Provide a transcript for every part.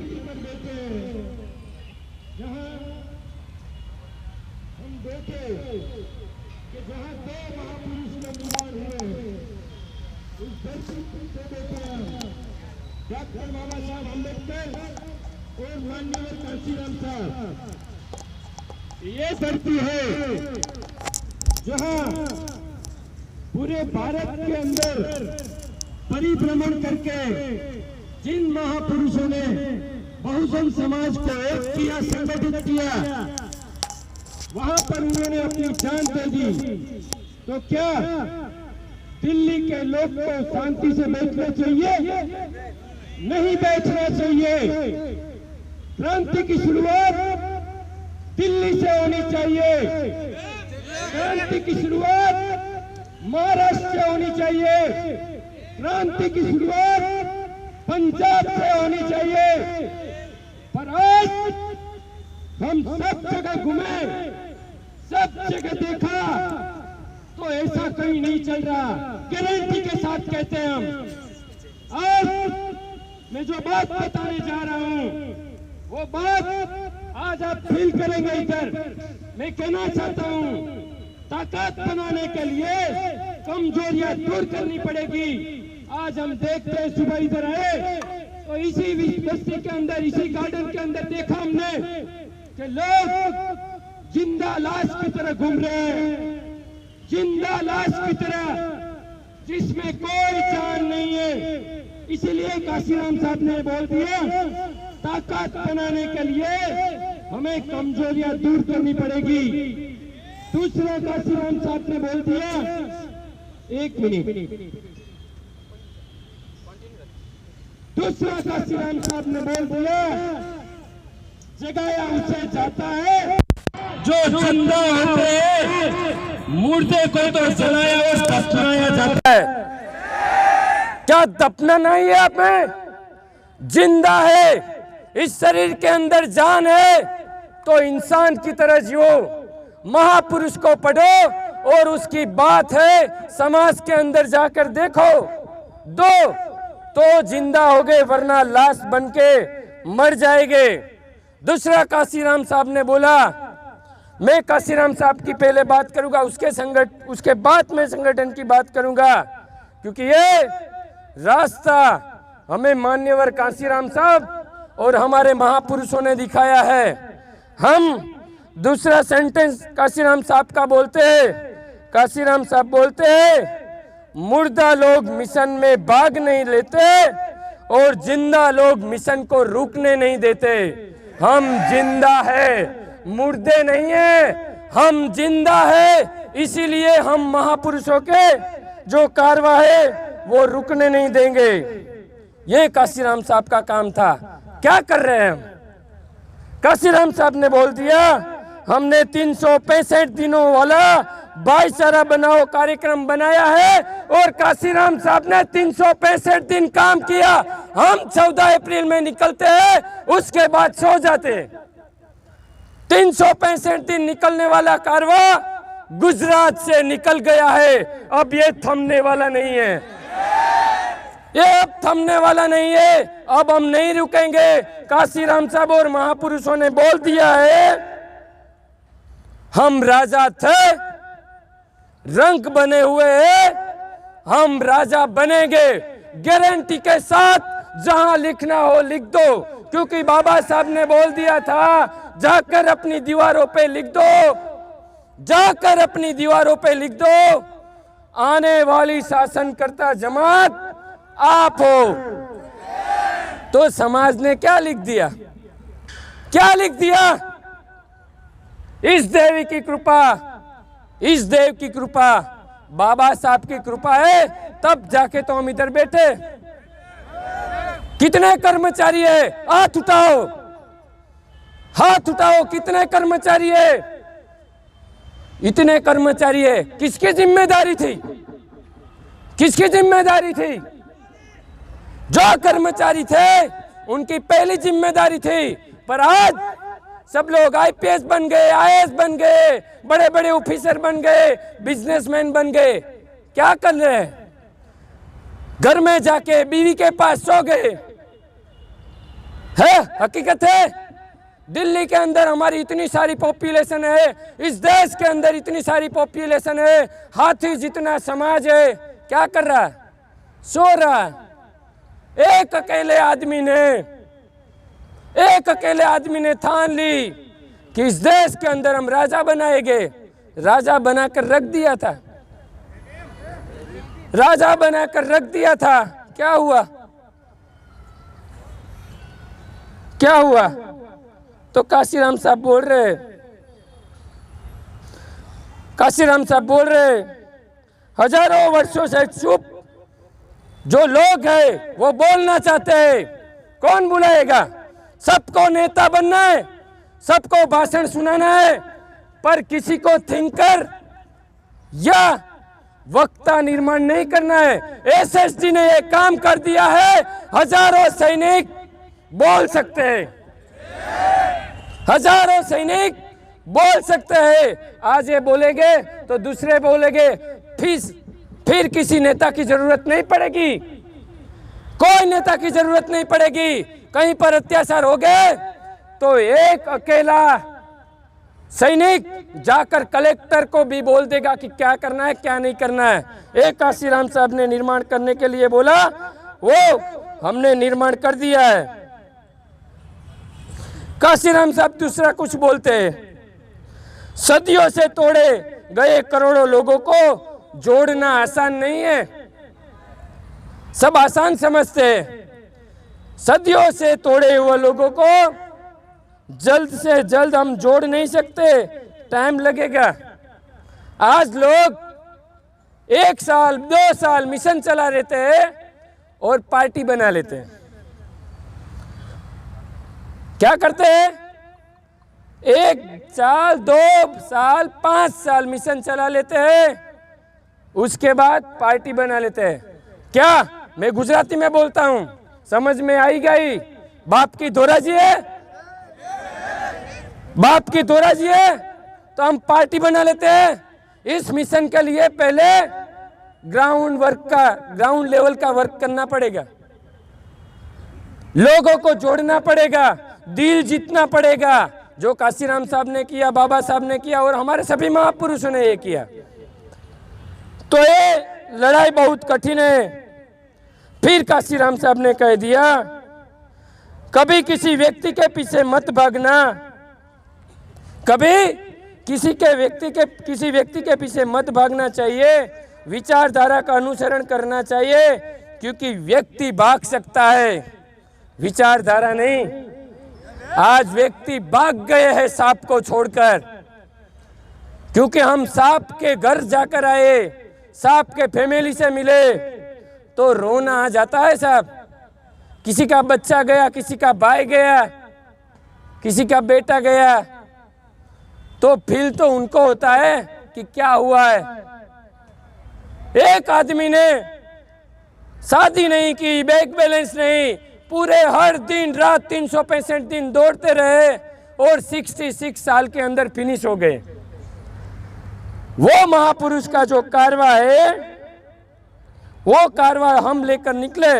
कुर्सी पर बैठे हैं, जहां हम देखे कि जहां दो महापुरुष का निर्माण हुए, उस धरती पे बैठे हैं डॉक्टर बाबा साहब अम्बेडकर और माननीय काशीराम साहब। ये धरती है जहां पूरे भारत के अंदर परिभ्रमण करके जिन महापुरुषों ने बहुजन समाज को एक किया, संगठित किया, वहां पर उन्होंने अपनी जान दे दी। तो क्या दिल्ली के लोग को शांति से बैठना चाहिए? नहीं बैठना चाहिए। क्रांति की शुरुआत दिल्ली से होनी चाहिए। क्रांति की शुरुआत महाराष्ट्र से होनी चाहिए। क्रांति की शुरुआत पंजाब से होनी चाहिए। पर आज हम सब जगह घूमे, सब जगह देखा, तो ऐसा कहीं नहीं चल रहा। गारंटी के साथ कहते हैं हम। आज मैं जो बात बताने जा रहा हूं, वो बात आज आप फील करेंगे। इधर मैं कहना चाहता हूं, ताकत बनाने के लिए कमजोरियां दूर करनी पड़ेगी। आज हम देखते हैं, सुबह इधर आए तो इसी बस्ती के अंदर, इसी गार्डन के अंदर देखा हमने कि लोग जिंदा लाश की तरह घूम रहे हैं, जिंदा लाश की तरह, जिसमें कोई जान नहीं है। इसीलिए काशीराम साहब ने बोल दिया, ताकत बनाने के लिए हमें कमजोरियां दूर करनी पड़ेगी। दूसरा काशीराम साहब ने बोल दिया, एक मिनट, दूसरा काशीराम साहब ने बोल दिया, जगाया उसे जाता है जो जिंदा होते हैं, मुर्दे को तो जलाया और दफनाया जाता है। क्या दफना नहीं है आप में? जिंदा है, इस शरीर के अंदर जान है, तो इंसान की तरह जियो। महापुरुष को पढ़ो और उसकी बात है, समाज के अंदर जाकर देखो। दो तो जिंदा हो गए, वरना लाश बनके मर जाएंगे। दूसरा काशीराम साहब ने बोला, मैं काशीराम साहब की पहले बात करूंगा, उसके बाद में संगठन की बात करूंगा, क्योंकि ये रास्ता हमें मान्यवर काशीराम साहब और हमारे महापुरुषों ने दिखाया है। हम दूसरा सेंटेंस काशीराम साहब का बोलते हैं। काशीराम साहब बोलते हैं, मुर्दा लोग मिशन में भाग नहीं लेते और जिंदा लोग मिशन को रुकने नहीं देते। हम जिंदा है, मुर्दे नहीं है, हम जिंदा है। इसीलिए हम महापुरुषों के जो कारवा है वो रुकने नहीं देंगे। ये काशीराम साहब का काम था। क्या कर रहे हैं हम? काशीराम साहब ने बोल दिया, हमने 365 दिनों वाला भाईचारा बनाओ कार्यक्रम बनाया है और काशीराम साहब ने 365 दिन काम किया। हम 14 अप्रैल में निकलते हैं, उसके बाद सो जाते हैं। 365 दिन निकलने वाला कारवा गुजरात से निकल गया है। अब ये थमने वाला नहीं है, ये अब थमने वाला नहीं है। अब हम नहीं रुकेंगे। काशीराम साहब और महापुरुषों ने बोल दिया है, हम राजा थे, रंग बने हुए हैं, हम राजा बनेंगे। गारंटी के साथ जहां लिखना हो लिख दो, क्योंकि बाबा साहब ने बोल दिया था, जाकर अपनी दीवारों पे लिख दो, जाकर अपनी दीवारों पे लिख दो, आने वाली शासनकर्ता जमात आप हो। तो समाज ने क्या लिख दिया? क्या लिख दिया? इस देवी की कृपा, इस देव की कृपा, बाबा साहब की कृपा है, तब जाके तो हम इधर बैठे। कितने कर्मचारी है? हाथ उठाओ, हाथ उठाओ। कितने कर्मचारी है? इतने कर्मचारी है। किसकी जिम्मेदारी थी? किसकी जिम्मेदारी थी? जो कर्मचारी थे उनकी पहली जिम्मेदारी थी। पर आज सब लोग आईपीएस बन गए, आईएएस बन गए, बड़े बड़े ऑफिसर बन गए, बिजनेसमैन बन गए। क्या कर रहे हैं? घर में जाके बीवी के पास सो गए। है, हकीकत है। दिल्ली के अंदर हमारी इतनी सारी पॉपुलेशन है, इस देश के अंदर इतनी सारी पॉपुलेशन है, हाथी जितना समाज है, क्या कर रहा है? सो रहा है। एक अकेले आदमी ने ठान ली कि इस देश के अंदर हम राजा बनाएंगे। राजा बनाकर रख दिया था, राजा बनाकर रख दिया था। क्या हुआ? क्या हुआ? तो काशीराम साहब बोल रहे, हजारों वर्षों से चुप जो लोग हैं वो बोलना चाहते हैं। कौन बुलाएगा? सबको नेता बनना है, सबको भाषण सुनाना है, पर किसी को थिंकर या वक्ता निर्माण नहीं करना है। एसएसडी ने ये काम कर दिया है। हजारों सैनिक बोल सकते हैं, हजारों सैनिक बोल सकते हैं। आज ये बोलेंगे तो दूसरे बोलेंगे, फिर किसी नेता की जरूरत नहीं पड़ेगी, कोई नेता की जरूरत नहीं पड़ेगी। कहीं पर अत्याचार हो गए तो एक अकेला सैनिक जाकर कलेक्टर को भी बोल देगा कि क्या करना है क्या नहीं करना है। एक काशीराम साहब ने निर्माण करने के लिए बोला, वो हमने निर्माण कर दिया है। काशीराम साहब दूसरा कुछ बोलते हैं, सदियों से तोड़े गए करोड़ों लोगों को जोड़ना आसान नहीं है। सब आसान समझते हैं। सदियों से तोड़े हुए लोगों को जल्द से जल्द हम जोड़ नहीं सकते, टाइम लगेगा। आज लोग 1 साल 2 साल मिशन चला लेते हैं और पार्टी बना लेते हैं। क्या करते हैं? 1 साल 2 साल 5 साल मिशन चला लेते हैं, उसके बाद पार्टी बना लेते हैं। क्या? मैं गुजराती में बोलता हूं, समझ में आई गई? बाप की धोराजी है, बाप की धोराजी है तो हम पार्टी बना लेते हैं। इस मिशन के लिए पहले ग्राउंड लेवल का वर्क करना पड़ेगा, लोगों को जोड़ना पड़ेगा, दिल जीतना पड़ेगा। जो काशीराम साहब ने किया, बाबा साहब ने किया और हमारे सभी महापुरुषों ने ये किया। तो ये लड़ाई बहुत कठिन है। फिर काशीराम साहब ने कह दिया, कभी किसी व्यक्ति के पीछे मत भागना, कभी किसी व्यक्ति के पीछे मत भागना चाहिए, विचारधारा का अनुसरण करना चाहिए, क्योंकि व्यक्ति भाग सकता है, विचारधारा नहीं। आज व्यक्ति भाग गए हैं सांप को छोड़कर, क्योंकि हम सांप के घर जाकर आए, सांप के फैमिली से मिले तो रोना आ जाता है साहब। किसी का बच्चा गया, किसी का भाई गया, किसी का बेटा गया, तो फील तो उनको होता है कि क्या हुआ है। एक आदमी ने शादी नहीं की, बैंक बैलेंस नहीं, पूरे हर दिन रात 365 दिन दौड़ते रहे और 66 साल के अंदर फिनिश हो गए। वो महापुरुष का जो कारवा है, वो कारवा हम लेकर निकले।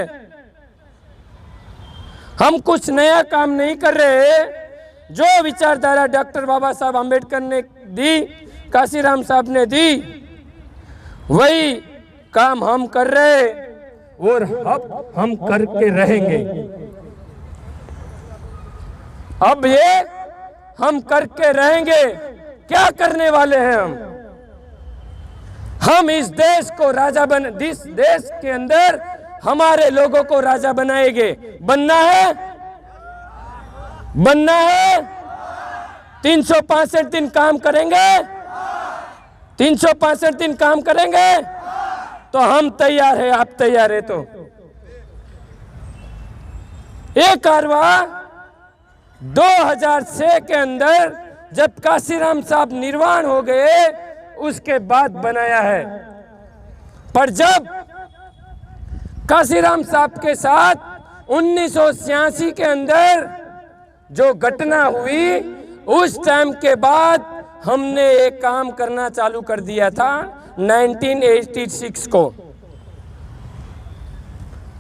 हम कुछ नया काम नहीं कर रहे। जो विचारधारा डॉक्टर बाबा साहब आम्बेडकर ने दी, काशीराम साहब ने दी, वही काम हम कर रहे और अब हम करके रहेंगे। अब ये हम करके रहेंगे। क्या करने वाले हैं हम इस देश को राजा इस देश के अंदर हमारे लोगों को राजा बनाएंगे। बनना है, बनना है। 365 दिन काम करेंगे, 365 दिन काम करेंगे तो हम तैयार है। आप तैयार है तो ये कारवा 2006 के अंदर जब काशीराम साहब निर्वाण हो गए उसके बाद बनाया है। पर जब काशीराम साहब के साथ 1986 के अंदर जो घटना हुई, उस टाइम के बाद हमने एक काम करना चालू कर दिया था 1986 को।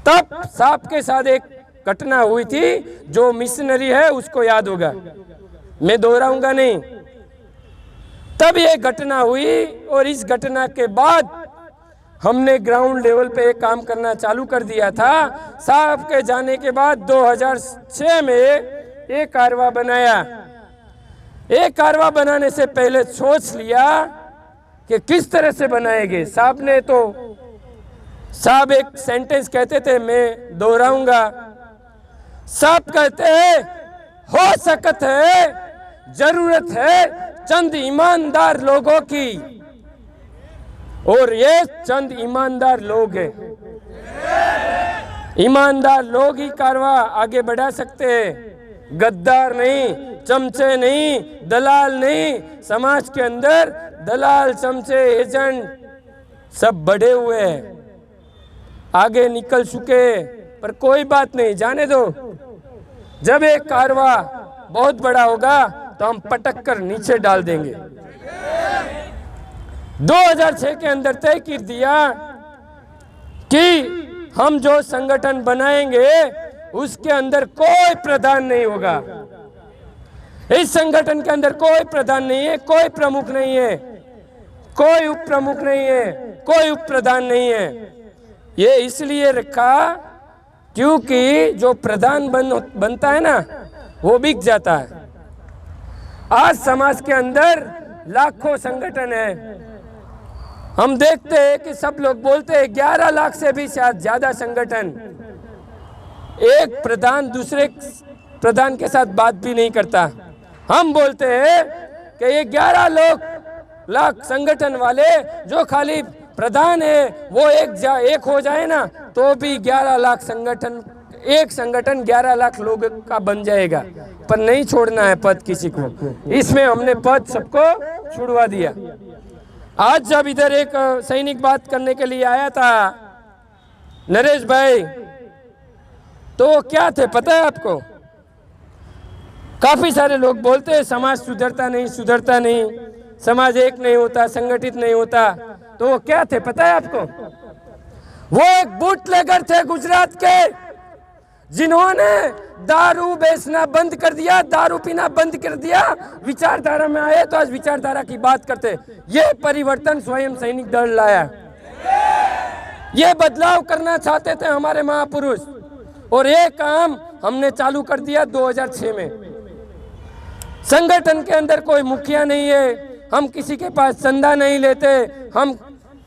तब साहब के साथ एक घटना हुई थी, जो मिशनरी है उसको याद होगा, मैं दोहराऊंगा नहीं। तब ये घटना हुई और इस घटना के बाद हमने ग्राउंड लेवल पे काम करना चालू कर दिया था। साहब के जाने के बाद 2006 में एक कारवा बनाया। एक कारवा बनाने से पहले सोच लिया कि किस तरह से बनाएंगे। साहब ने तो साहब एक सेंटेंस कहते थे, मैं दोहराऊंगा। साहब कहते हैं, हो सकत है, जरूरत है चंद ईमानदार लोगों की, और ये चंद ईमानदार लोग हैं। ईमानदार लोग ही कारवा आगे बढ़ा सकते हैं, गद्दार नहीं, चमचे नहीं, दलाल नहीं। समाज के अंदर दलाल, चमचे, एजेंट सब बढ़े हुए हैं, आगे निकल चुके। पर कोई बात नहीं, जाने दो। जब एक कारवा बहुत बड़ा होगा तो हम पटक कर नीचे डाल देंगे। 2006 के अंदर तय कर दिया कि हम जो संगठन बनाएंगे उसके अंदर कोई प्रधान नहीं होगा। इस संगठन के अंदर कोई प्रधान नहीं है, कोई प्रमुख नहीं है, कोई उप प्रमुख नहीं है, कोई उप प्रधान नहीं है। ये इसलिए रखा क्योंकि जो प्रधान बनता है ना, वो बिक जाता है। आज समाज के अंदर लाखों संगठन है। हम देखते हैं कि सब लोग बोलते हैं 11 लाख से भी शायद ज्यादा संगठन। एक प्रधान दूसरे प्रधान के साथ बात भी नहीं करता। हम बोलते हैं कि ये 11 लाख संगठन वाले जो खाली प्रधान है वो एक हो जाए ना, तो भी 11 लाख संगठन, एक संगठन 11 लाख लोगों का बन जाएगा। पर नहीं छोड़ना है पद किसी को, इसमें हमने पद सबको छुड़वा दिया। आज जब इधर एक सैनिक बात करने के लिए आया था, नरेश भाई, तो क्या थे पता है आपको? काफी सारे लोग बोलते हैं समाज सुधरता नहीं, समाज एक नहीं होता, संगठित नहीं होता। तो वो क्या थे पता है आपको? वो एक बूटलेगर थे गुजरात के, जिन्होंने दारू बेचना बंद कर दिया, दारू पीना बंद कर दिया, विचारधारा में आए तो आज विचारधारा की बात करते। ये परिवर्तन स्वयं सैनिक दल लाया। ये बदलाव करना चाहते थे हमारे महापुरुष, और ये काम हमने चालू कर दिया 2006 में। संगठन के अंदर कोई मुखिया नहीं है, हम किसी के पास चंदा नहीं लेते, हम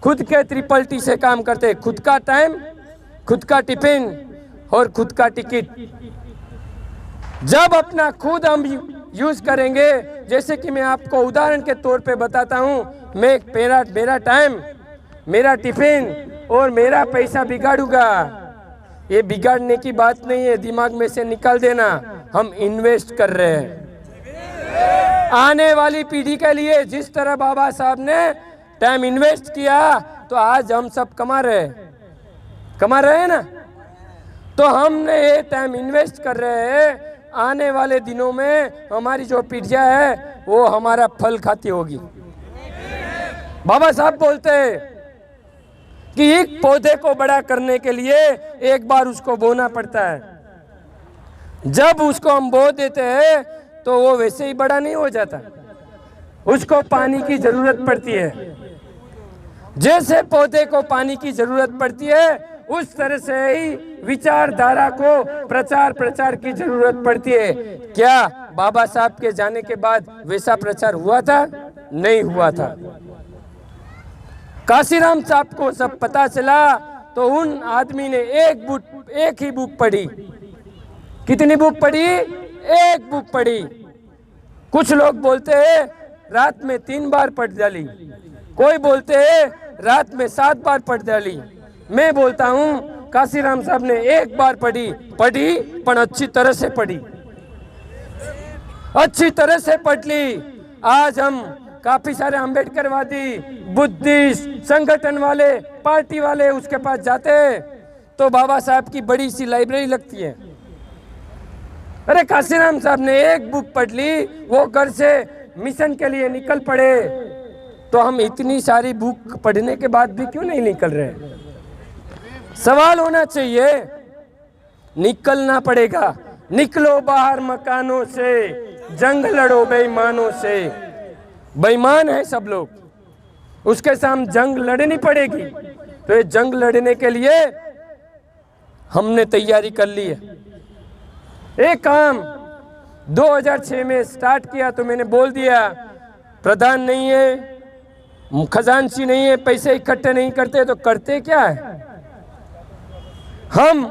खुद के ट्रिपल टी से काम करते। खुद का टाइम, खुद का टिफिन और खुद का टिकट। जब अपना खुद हम यूज करेंगे, जैसे कि मैं आपको उदाहरण के तौर पे बताता हूँ, मैं मेरा टाइम, मेरा टिफिन और मेरा पैसा बिगाड़ूंगा, ये बिगाड़ने की बात नहीं है, दिमाग में से निकाल देना। हम इन्वेस्ट कर रहे हैं आने वाली पीढ़ी के लिए। जिस तरह बाबा साहब ने टाइम इन्वेस्ट किया, तो आज हम सब कमा रहे हैं ना। तो हमने ये टाइम इन्वेस्ट कर रहे हैं, आने वाले दिनों में हमारी जो पीढ़ियां है वो हमारा फल खाती होगी। बाबा साहब बोलते हैं कि एक पौधे को बड़ा करने के लिए एक बार उसको बोना पड़ता है। जब उसको हम बो देते हैं तो वो वैसे ही बड़ा नहीं हो जाता, उसको पानी की जरूरत पड़ती है। जैसे पौधे को पानी की जरूरत पड़ती है, उस तरह से ही विचारधारा को प्रचार की जरूरत पड़ती है। क्या बाबा साहब के जाने के बाद वैसा प्रचार हुआ था? नहीं हुआ था। काशीराम साहब को सब पता चला तो उन आदमी ने एक ही बुक पढ़ी। कितनी बुक पढ़ी? एक बुक पढ़ी। कुछ लोग बोलते हैं रात में 3 बार पढ़ डाली, कोई बोलते हैं रात में 7 बार पढ़ डाली। मैं बोलता हूँ काशीराम साहब ने 1 बार पढ़ी पर अच्छी तरह से पढ़ी, अच्छी तरह से पढ़ ली। आज हम काफी सारे अंबेडकरवादी, बुद्धिस्ट, संगठन वाले, पार्टी वाले उसके पास जाते हैं तो बाबा साहब की बड़ी सी लाइब्रेरी लगती है। अरे काशीराम साहब ने 1 बुक पढ़ ली, वो घर से मिशन के लिए निकल पड़े। तो हम इतनी सारी बुक पढ़ने के बाद भी क्यों नहीं निकल रहे? सवाल होना चाहिए। निकलना पड़ेगा। निकलो बाहर मकानों से, जंग लड़ो बेईमानों से। बेईमान है सब लोग, उसके सामने जंग लड़नी पड़ेगी। तो ये जंग लड़ने के लिए हमने तैयारी कर ली है। एक काम 2006 में स्टार्ट किया तो मैंने बोल दिया, प्रधान नहीं है, खजांची नहीं है, पैसे इकट्ठे नहीं करते तो करते क्या है। हम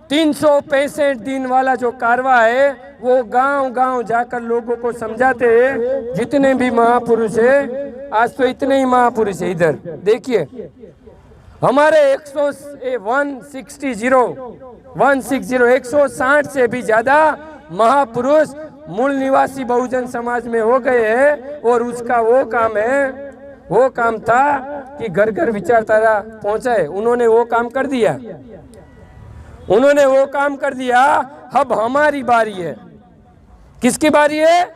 365 दिन वाला जो कारवा है वो गांव गांव जाकर लोगों को समझाते हैं। जितने भी महापुरुष है, आज तो इतने ही महापुरुष है, इधर देखिए हमारे 160 से भी ज्यादा महापुरुष मूल निवासी बहुजन समाज में हो गए हैं। और उसका वो काम था कि घर घर विचारधारा पहुंचाए। उन्होंने वो काम कर दिया, अब हमारी बारी है। किसकी बारी है?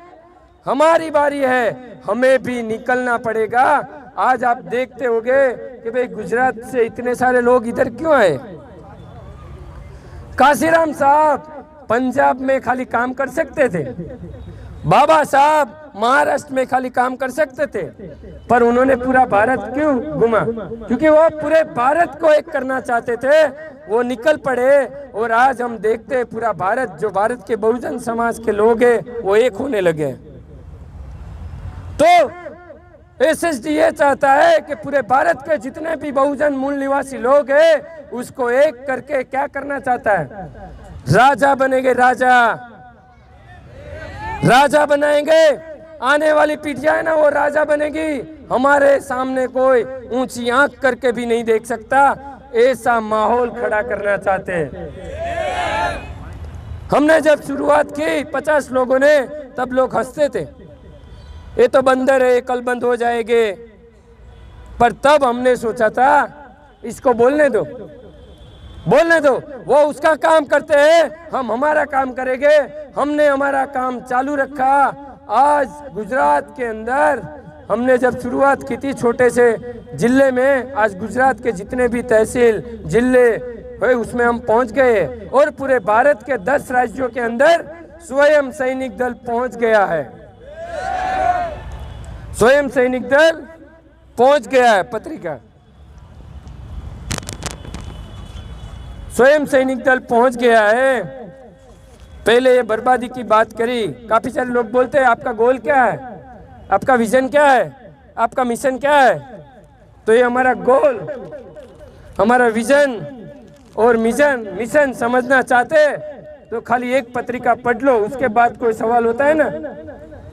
हमारी बारी है। हमें भी निकलना पड़ेगा। आज आप देखते होंगे कि भाई गुजरात से इतने सारे लोग इधर क्यों आए। काशीराम साहब पंजाब में खाली काम कर सकते थे, बाबा साहब महाराष्ट्र में खाली काम कर सकते थे, पर उन्होंने पूरा भारत क्यों घुमा? क्योंकि वो पूरे भारत को एक करना चाहते थे। वो निकल पड़े और आज हम देखते हैं पूरा भारत, जो भारत के बहुजन समाज के लोग हैं वो एक होने लगे। तो एसएसडी ये चाहता है कि पूरे भारत के जितने भी बहुजन मूल निवासी लोग हैं उसको एक करके क्या करना चाहता है? राजा बनेंगे, राजा बनाएंगे। आने वाली पीढ़ियां है ना, वो राजा बनेगी। हमारे सामने कोई ऊंची आंख करके भी नहीं देख सकता, ऐसा माहौल खड़ा करना चाहते हैं। हमने जब शुरुआत की 50 लोगों ने, तब लोग हंसते थे, ये तो बंदर है, कल बंद हो जाएंगे। पर तब हमने सोचा था इसको बोलने दो, वो उसका काम करते हैं, हम हमारा काम करेंगे। हमने हमारा काम चालू रखा। आज गुजरात के अंदर हमने जब शुरुआत की थी छोटे से जिले में, आज गुजरात के जितने भी तहसील जिले हुए उसमें हम पहुंच गए। और पूरे भारत के 10 राज्यों के अंदर स्वयं सैनिक दल पहुंच गया है। स्वयं सैनिक दल पहुंच गया है। पत्रिका स्वयं सैनिक दल पहुंच गया है। पहले ये बर्बादी की बात करी। काफी सारे लोग बोलते हैं आपका गोल क्या है, आपका विजन क्या है, आपका मिशन क्या है। तो ये हमारा गोल, हमारा विजन और मिशन समझना चाहते तो खाली एक पत्रिका पढ़ लो, उसके बाद कोई सवाल होता है ना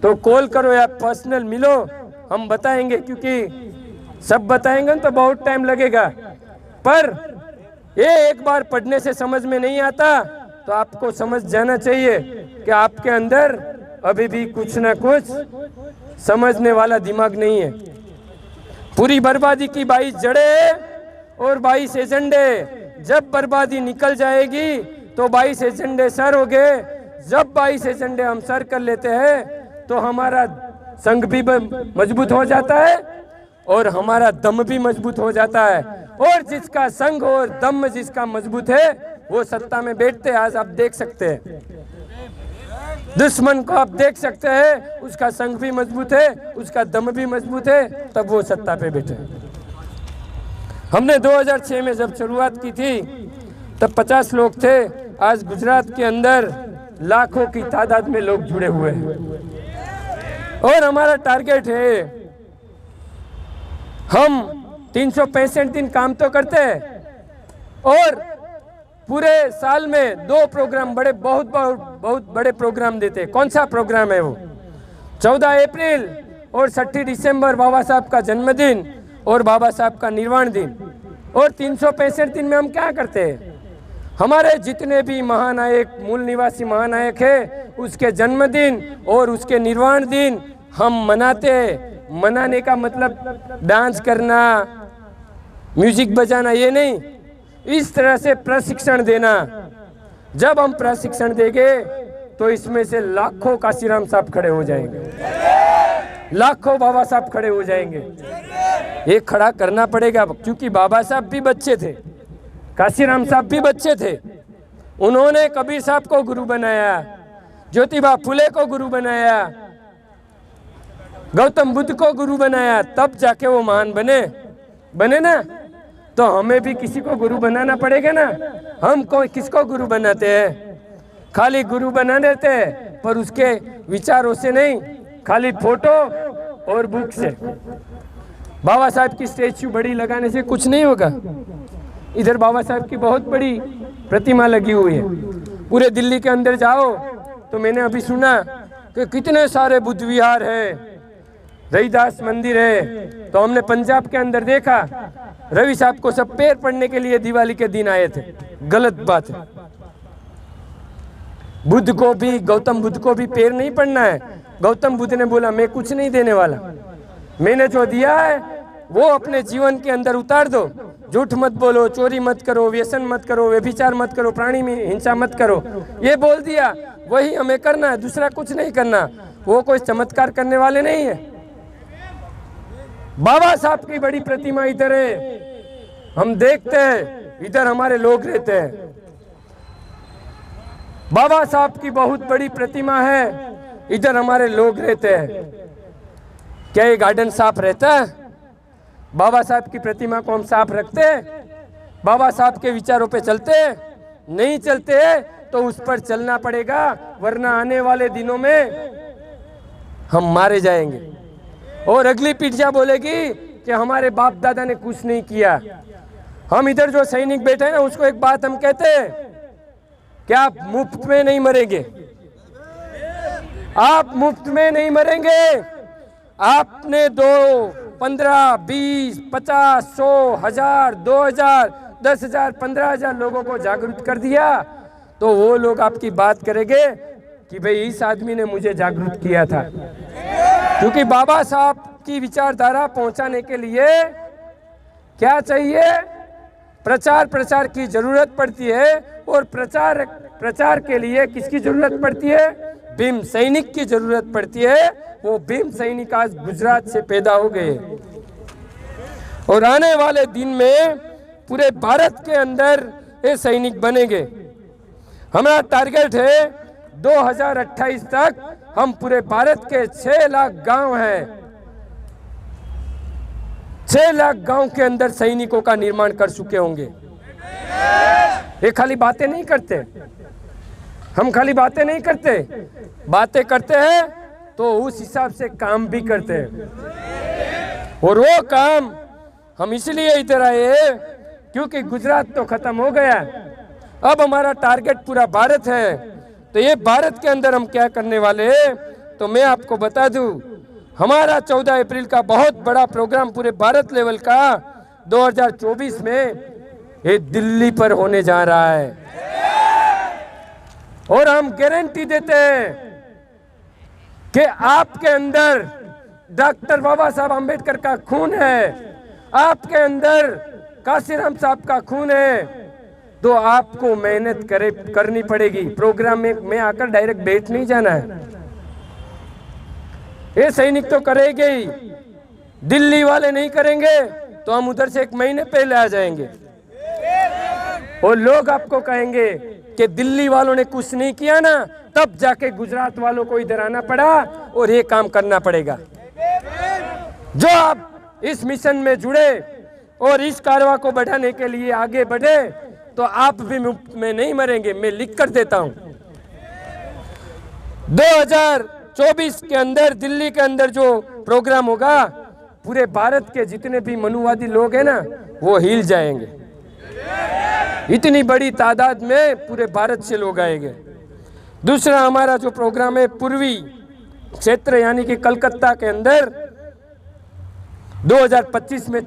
तो कॉल करो या पर्सनल मिलो, हम बताएंगे। क्योंकि सब बताएंगे तो बहुत टाइम लगेगा, पर ये एक बार पढ़ने से समझ में नहीं आता तो आपको समझ जाना चाहिए कि आपके अंदर अभी भी कुछ ना कुछ समझने वाला दिमाग नहीं है। पूरी बर्बादी की 22 जड़ें और 22 एजेंडे। जब बर्बादी निकल जाएगी तो 22 एजेंडे सर हो गए। जब 22 एजेंडे हम सर कर लेते हैं तो हमारा संघ भी मजबूत हो जाता है और हमारा दम भी मजबूत हो जाता है। और जिसका संघ और दम जिसका मजबूत है वो सत्ता में बैठते हैं। आज आप देख सकते हैं दुश्मन को, आप देख सकते हैं उसका संघ भी मजबूत है, उसका दम भी मजबूत है, तब वो सत्ता पे बैठे। हमने 2006 में जब शुरुआत की थी तब 50 लोग थे। आज गुजरात के अंदर लाखों की तादाद में लोग जुड़े हुए हैं। और हमारा टारगेट है, हम 365 दिन काम तो करते हैं और पूरे साल में 2 प्रोग्राम बहुत बड़े प्रोग्राम देते हैं। कौन सा प्रोग्राम है वो? 14 अप्रैल और 6 दिसंबर बाबा साहब का जन्मदिन और बाबा साहब का निर्वाण दिन। और 365 दिन में हम क्या करते हैं? हमारे जितने भी महानायक, मूल निवासी महानायक है, उसके जन्मदिन और उसके निर्वाण दिन हम मनाते हैं। मनाने का मतलब डांस करना, म्यूजिक बजाना ये नहीं, इस तरह से प्रशिक्षण देना। जब हम प्रशिक्षण देंगे तो इसमें से लाखों काशीराम साहब खड़े हो जाएंगे, लाखों बाबा साहब खड़े हो जाएंगे। ये खड़ा करना पड़ेगा क्योंकि बाबा साहब भी बच्चे थे, काशीराम साहब भी बच्चे थे, उन्होंने कबीर साहब को गुरु बनाया, ज्योतिबा फुले को गुरु बनाया, गौतम बुद्ध को गुरु बनाया, तब जाके वो महान बने ना। तो हमें भी किसी को गुरु बनाना पड़ेगा ना। हम किसको गुरु बनाते हैं? खाली गुरु बना देते हैं, पर उसके विचारों से नहीं, खाली फोटो और बुक से। बाबा साहब की स्टैच्यू बड़ी लगाने से कुछ नहीं होगा। इधर बाबा साहब की बहुत बड़ी प्रतिमा लगी हुई है। पूरे दिल्ली के अंदर जाओ तो मैंने अभी सुना कि कितने सारे बुद्ध विहार है, रविदास मंदिर है। तो हमने पंजाब के अंदर देखा, रवि साहब को सब पैर पड़ने के लिए दिवाली के दिन आए थे। गलत बात है। बुद्ध को भी, गौतम बुद्ध को भी पैर नहीं पड़ना है। गौतम बुद्ध ने बोला मैं कुछ नहीं देने वाला, मैंने जो दिया है वो अपने जीवन के अंदर उतार दो। झूठ मत बोलो, चोरी मत करो, व्यसन मत करो, व्यभिचार मत करो, प्राणी में हिंसा मत करो, ये बोल दिया, वही हमें करना है, दूसरा कुछ नहीं करना। वो कोई चमत्कार करने वाले नहीं है। बाबा साहब की बड़ी प्रतिमा इधर है, हम देखते हैं, इधर हमारे लोग रहते हैं। बाबा साहब की बहुत बड़ी प्रतिमा है, इधर हमारे लोग रहते हैं। क्या ये गार्डन साफ रहता है? बाबा साहब की प्रतिमा को हम साफ रखते हैं? बाबा साहब के विचारों पे चलते हैं? नहीं चलते तो उस पर चलना पड़ेगा, वरना आने वाले दिनों में हम मारे जाएंगे और अगली पीढ़ियां बोलेगी कि हमारे बाप दादा ने कुछ नहीं किया। हम इधर जो सैनिक बैठे हैं ना, उसको एक बात हम कहते हैं कि आप मुफ्त में नहीं मरेंगे, आप मुफ्त में नहीं मरेंगे। आपने 2, 15, 20, 50, 100, 1000, 2000, 10,000, 15,000 लोगों को जागरूक कर दिया, तो वो लोग आपकी बात करेंगे कि भाई इस आदमी ने मुझे जागरूक किया था। क्योंकि बाबा साहब की विचारधारा पहुंचाने के लिए क्या चाहिए? प्रचार की जरूरत पड़ती है। और प्रचार के लिए किसकी जरूरत पड़ती है? भीम सैनिक की जरूरत पड़ती है। वो भीम सैनिक आज गुजरात से पैदा हो गए और आने वाले दिन में पूरे भारत के अंदर ये सैनिक बनेंगे। हमारा टारगेट है 2028 तक हम पूरे भारत के 6 लाख गांव हैं, 6 लाख गांव के अंदर सैनिकों का निर्माण कर चुके होंगे। ये खाली बातें नहीं करते, हम खाली बातें नहीं करते, बातें करते हैं तो उस हिसाब से काम भी करते हैं। और वो काम हम इसलिए इधर आए हैं क्योंकि गुजरात तो खत्म हो गया, अब हमारा टारगेट पूरा भारत है। तो ये भारत के अंदर हम क्या करने वाले हैं, तो मैं आपको बता दूं, हमारा 14 अप्रैल का बहुत बड़ा प्रोग्राम पूरे भारत लेवल का 2024 में ये दिल्ली पर होने जा रहा है। और हम गारंटी देते हैं कि आपके अंदर डॉक्टर बाबा साहब आम्बेडकर का खून है, आपके अंदर काशीराम साहब का खून है, तो आपको मेहनत करनी पड़ेगी। प्रोग्राम में मैं आकर डायरेक्ट बैठ नहीं जाना है। ये सैनिक तो करेंगे ही, दिल्ली वाले नहीं करेंगे तो हम उधर से 1 महीने पहले आ जाएंगे और लोग आपको कहेंगे कि दिल्ली वालों ने कुछ नहीं किया ना, तब जाके गुजरात वालों को इधर आना पड़ा और ये काम करना पड़ेगा। जो आप इस मिशन में जुड़े और इस कारवा को बढ़ाने के लिए आगे बढ़े, तो आप भी मुफ्त में नहीं मरेंगे। मैं लिख कर देता हूं, 2024 के अंदर दिल्ली के अंदर जो प्रोग्राम होगा, पूरे भारत के जितने भी मनुवादी लोग हैं ना, वो हिल जाएंगे। इतनी बड़ी तादाद में पूरे भारत से लोग आएंगे। दूसरा हमारा जो प्रोग्राम है पूर्वी क्षेत्र यानी कि कलकत्ता के अंदर 2025 में